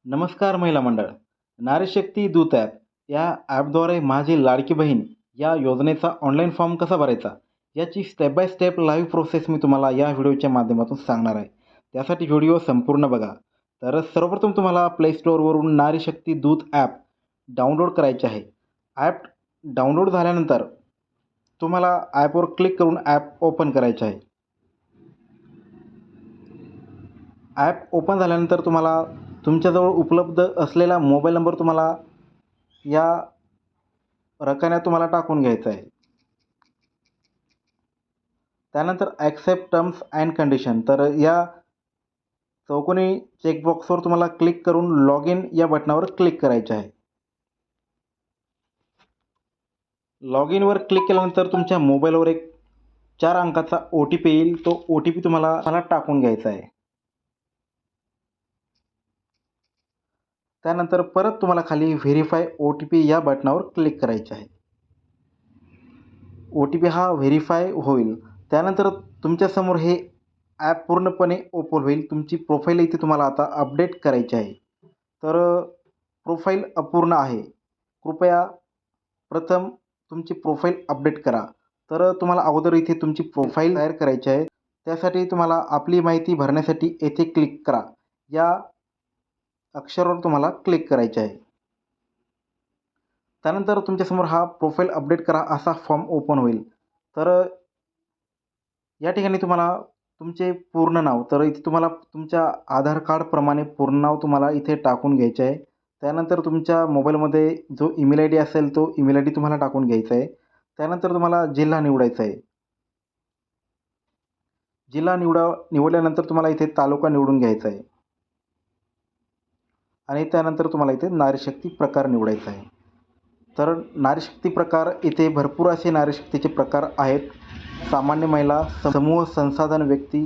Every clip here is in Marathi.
नमस्कार महिला मंडळ. नारी शक्ती दूत ॲप या ॲपद्वारे माझी लाडकी बहीण या योजनेचा ऑनलाईन फॉर्म कसा भरायचा याची step by step live process मी तुम्हाला या व्हिडिओच्या माध्यमातून सांगणार आहे. त्यासाठी व्हिडिओ संपूर्ण बघा. तर सर्वप्रथम तुम्हाला प्ले स्टोअरवरून नारी शक्ती दूत ॲप डाउनलोड करायचे आहे. ॲप डाउनलोड झाल्यानंतर तुम्हाला ॲपवर क्लिक करून ॲप ओपन करायचे आहे. ॲप ओपन झाल्यानंतर तुम्हाला तुमच्याजवळ उपलब्ध असलेला मोबाईल नंबर तुम्हाला या रकान्यात तुम्हाला टाकून घ्यायचा आहे. त्यानंतर ॲक्सेप्ट टर्म्स अँड कंडिशन, तर या चौकोनी चेकबॉक्सवर तुम्हाला क्लिक करून लॉग इन या बटनावर क्लिक करायचे आहे. लॉग इनवर क्लिक केल्यानंतर तुमच्या मोबाईलवर एक 4 अंकाचा OTP येईल. तो OTP तुम्हाला टाकून घ्यायचा आहे. त्यानंतर परत तुम्हाला खाली व्हेरीफाय OTP या बटनावर क्लिक करायचे आहे. OTP हा व्हेरीफाय होईल. त्यानंतर तुमच्यासमोर हे ॲप पूर्णपणे ओपन होईल. तुमची प्रोफाईल इथे तुम्हाला आता अपडेट करायची आहे. तर प्रोफाईल अपूर्ण आहे. कृपया प्रथम तुमची प्रोफाईल अपडेट करा. तर तुम्हाला अगोदर इथे तुमची प्रोफाईल तयार करायची आहे. त्यासाठी तुम्हाला आपली माहिती भरण्यासाठी येथे क्लिक करा या अक्षरावर तुम्हाला क्लिक करायचे आहे. त्यानंतर तुमच्यासमोर हा प्रोफाईल अपडेट करा असा फॉर्म ओपन होईल. तर या ठिकाणी तुम्हाला तुमचे पूर्ण नाव, तर इथे तुम्हाला तुमच्या आधार कार्डप्रमाणे पूर्ण नाव तुम्हाला इथे टाकून घ्यायचे आहे. त्यानंतर तुमच्या मोबाईलमध्ये जो ईमेल ID असेल तो ईमेल ID तुम्हाला टाकून घ्यायचा आहे. त्यानंतर तुम्हाला जिल्हा निवडायचा आहे. जिल्हा निवडल्यानंतर तुम्हाला इथे तालुका निवडून घ्यायचा आहे आणि त्यानंतर तुम्हाला इथे नारीशक्ती प्रकार निवडायचा आहे. तर नारीशक्ती प्रकार इथे भरपूर असे नारीशक्तीचे प्रकार आहेत. सामान्य महिला, समूह संसाधन व्यक्ती,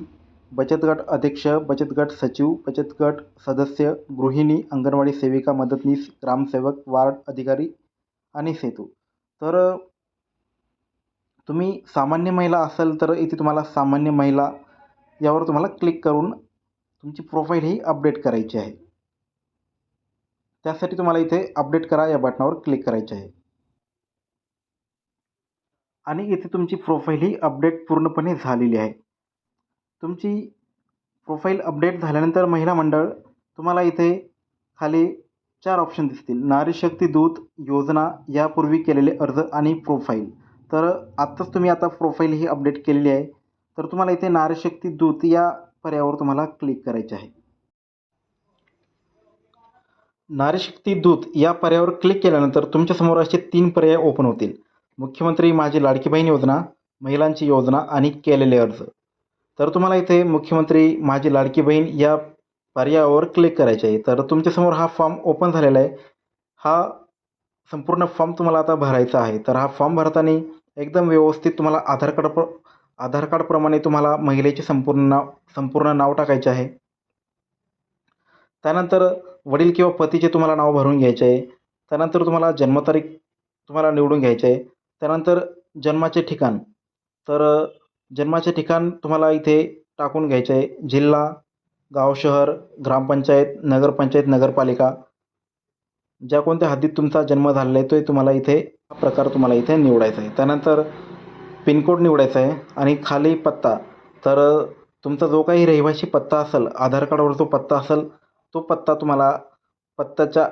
बचत गट अध्यक्ष, बचत गट सचिव, बचत गट सदस्य, गृहिणी, अंगणवाडी सेविका, मदतनीस, ग्रामसेवक, वार्ड अधिकारी आणि सेतू. तर तुम्ही सामान्य महिला असाल तर इथे तुम्हाला सामान्य महिला यावर तुम्हाला क्लिक करून तुमची प्रोफाईल ही अपडेट करायची आहे. त्यासाठी तुम्हाला इथे अपडेट करा या बटनावर क्लिक करायचे आहे आणि इथे तुमची प्रोफाईल ही अपडेट पूर्णपणे झालेली आहे. तुमची प्रोफाईल अपडेट झाल्यानंतर महिला मंडळ तुम्हाला इथे खाली 4 ऑप्शन दिसतील. नारी शक्ती दूत योजना, यापूर्वी केलेले अर्ज आणि प्रोफाईल. तर आत्ताच तुम्ही आता प्रोफाईल ही अपडेट केलेली आहे. तर तुम्हाला इथे नारी शक्ती दूत या पर्यायावर तुम्हाला क्लिक करायचे आहे. नारी शक्ती दूत या पर्यायावर क्लिक केल्यानंतर तुमच्यासमोर असे 3 पर्याय ओपन होतील. मुख्यमंत्री माझी लाडकी बहीण योजना, महिलांची योजना आणि केलेले अर्ज. तर तुम्हाला इथे मुख्यमंत्री माझी लाडकी बहीण या पर्यायावर क्लिक करायचे आहे. तर तुमच्यासमोर हा फॉर्म ओपन झालेला आहे. हा संपूर्ण फॉर्म तुम्हाला आता भरायचा आहे. तर हा फॉर्म भरताना एकदम व्यवस्थित तुम्हाला आधार कार्डप्रमाणे तुम्हाला महिलेचे संपूर्ण नाव टाकायचे आहे. त्यानंतर वडील किंवा पतीचे तुम्हाला नाव भरून घ्यायचे आहे. त्यानंतर तुम्हाला जन्मतारीख तुम्हाला निवडून घ्यायची आहे. त्यानंतर जन्माचे ठिकाण, तर जन्माचे ठिकाण तुम्हाला इथे टाकून घ्यायचे आहे. जिल्हा, गाव, शहर, ग्रामपंचायत, नगरपंचायत, नगरपालिका, ज्या कोणत्या हद्दीत तुमचा जन्म झालेला आहे तो तुम्हाला इथे हा प्रकार तुम्हाला इथे निवडायचा आहे. त्यानंतर पिनकोड निवडायचा आहे आणि खाली पत्ता, तर तुमचा जो काही रहिवासी पत्ता असेल, आधार कार्डवर जो पत्ता असेल तो पत्ता तुम्हाला पत्त्याच्या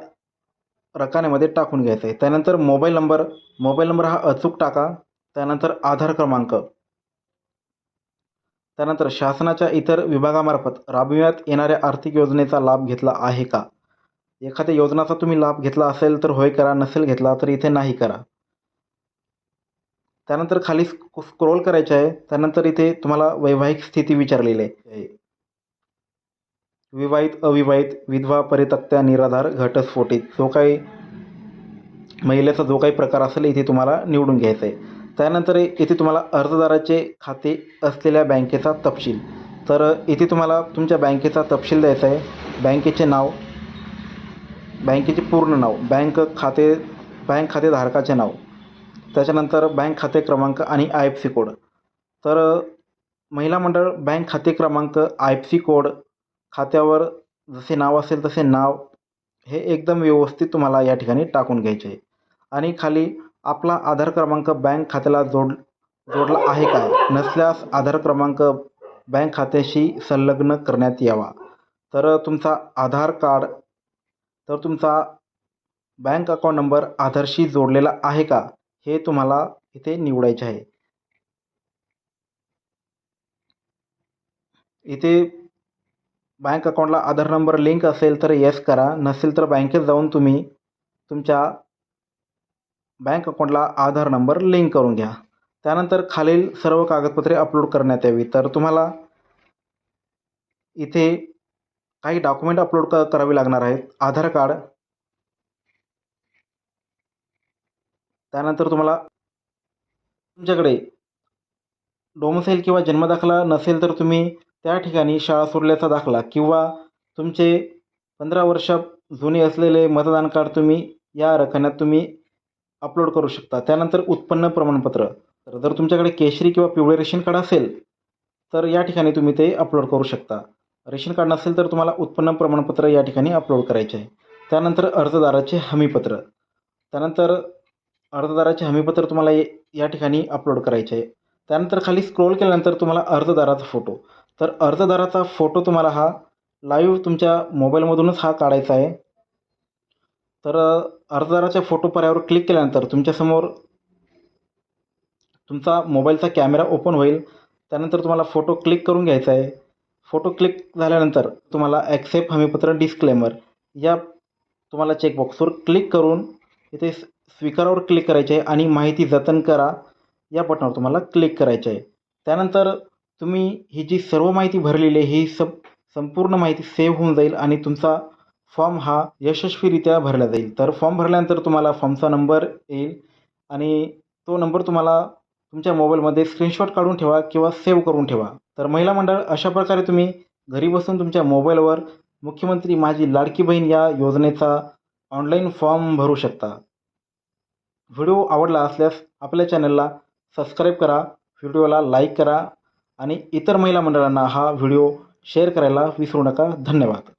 रकान्यामध्ये टाकून घ्यायचा आहे. त्यानंतर मोबाईल नंबर हा अचूक टाका. त्यानंतर आधार क्रमांक, त्यानंतर शासनाच्या इतर विभागामार्फत राबविण्यात येणाऱ्या आर्थिक योजनेचा लाभ घेतला आहे का. एखाद्या योजनाचा तुम्ही लाभ घेतला असेल तर होय करा, नसेल घेतला तर इथे नाही करा. त्यानंतर खाली स्क्रोल करायचे आहे. त्यानंतर इथे तुम्हाला वैवाहिक स्थिती विचारलेली आहे. विवाहित, अविवाहित, विधवा, परित्यक्त्या, निराधार, घटस्फोटित, जो काही महिलेचा जो काही प्रकार असेल इथे तुम्हाला निवडून घ्यायचा आहे. त्यानंतर इथे तुम्हाला अर्जदाराचे खाते असलेल्या बँकेचा तपशील, तर इथे तुम्हाला तुमच्या बँकेचा तपशील द्यायचा आहे. बँकेचे नाव, बँकेचे पूर्ण नाव, बँक खातेधारकाचे नाव, त्याच्यानंतर बँक खाते क्रमांक आणि IFSC कोड. तर महिला मंडळ बँक खाते क्रमांक, IFSC कोड, खात्यावर जसे नाव असेल तसे नाव, हे एकदम व्यवस्थित तुम्हाला या ठिकाणी टाकून घ्यायचे आहे. आणि खाली आपला आधार क्रमांक बँक खात्याला जोडला आहे काय, नसल्यास आधार क्रमांक बँक खात्याशी संलग्न करण्यात यावा. तर तुमचा बँक अकाउंट नंबर आधारशी जोडलेला आहे का, हे तुम्हाला इथे निवडायचे आहे. इथे बँक अकाउंटला आधार नंबर लिंक असेल तर येस करा, नसेल तर बँकेत जाऊन तुम्ही तुमच्या बँक अकाउंटला आधार नंबर लिंक करून घ्या. त्यानंतर खालील सर्व कागदपत्रे अपलोड करण्यात यावी. तर तुम्हाला इथे काही डॉक्युमेंट अपलोड करावी लागणार आहेत. आधार कार्ड, त्यानंतर तुम्हाला तुमच्याकडे डोमिसाईल किंवा जन्मदाखला नसेल तर तुम्ही त्या ठिकाणी शाळा सोडल्याचा दाखला किंवा तुमचे 15 वर्ष जुने असलेले मतदान कार्ड तुम्ही या रकान्यात तुम्ही अपलोड करू शकता. त्यानंतर उत्पन्न प्रमाणपत्र, तर जर तुमच्याकडे केशरी किंवा पिवळे रेशन कार्ड असेल तर या ठिकाणी तुम्ही ते अपलोड करू शकता. रेशन कार्ड नसेल तर तुम्हाला उत्पन्न प्रमाणपत्र या ठिकाणी अपलोड करायचे आहे. त्यानंतर अर्जदाराचे हमीपत्र, त्यानंतर अर्जदाराचे हमीपत्र तुम्हाला या ठिकाणी अपलोड करायचे आहे. त्यानंतर खाली स्क्रोल केल्यानंतर तुम्हाला अर्जदाराचा फोटो, तर अर्जदाराचा फोटो तुम्हाला हा लाईव्ह तुमच्या मोबाईलमधूनच हा काढायचा आहे. तर अर्जदाराच्या फोटो पर्यायावर क्लिक केल्यानंतर तुमच्यासमोर तुमचा मोबाईलचा कॅमेरा ओपन होईल. त्यानंतर तुम्हाला फोटो क्लिक करून घ्यायचा आहे. फोटो क्लिक झाल्यानंतर तुम्हाला ॲक्सेप्ट हमीपत्र डिस्क्लेमर या तुम्हाला चेकबॉक्सवर क्लिक करून इथे स्वीकारावर क्लिक करायचे आहे आणि माहिती जतन करा या बटनावर तुम्हाला क्लिक करायचे आहे. त्यानंतर तुम्ही ही जी सर्व माहिती भरलेली आहे ही संपूर्ण माहिती सेव्ह होऊन जाईल आणि तुमचा फॉर्म हा यशस्वीरित्या भरला जाईल. तर फॉर्म भरल्यानंतर तुम्हाला फॉर्मचा नंबर येईल आणि तो नंबर तुम्हाला तुमच्या मोबाईलमध्ये स्क्रीनशॉट काढून ठेवा किंवा सेव्ह करून ठेवा. तर महिला मंडळ, अशा प्रकारे तुम्ही घरी बसून तुमच्या मोबाईलवर मुख्यमंत्री माझी लाडकी बहीण या योजनेचा ऑनलाईन फॉर्म भरू शकता. व्हिडिओ आवडला असल्यास आपल्या चॅनलला सबस्क्राईब करा, व्हिडिओला लाईक करा आणि इतर महिला मंडळांना हा व्हिडिओ शेअर करायला विसरू नका. धन्यवाद.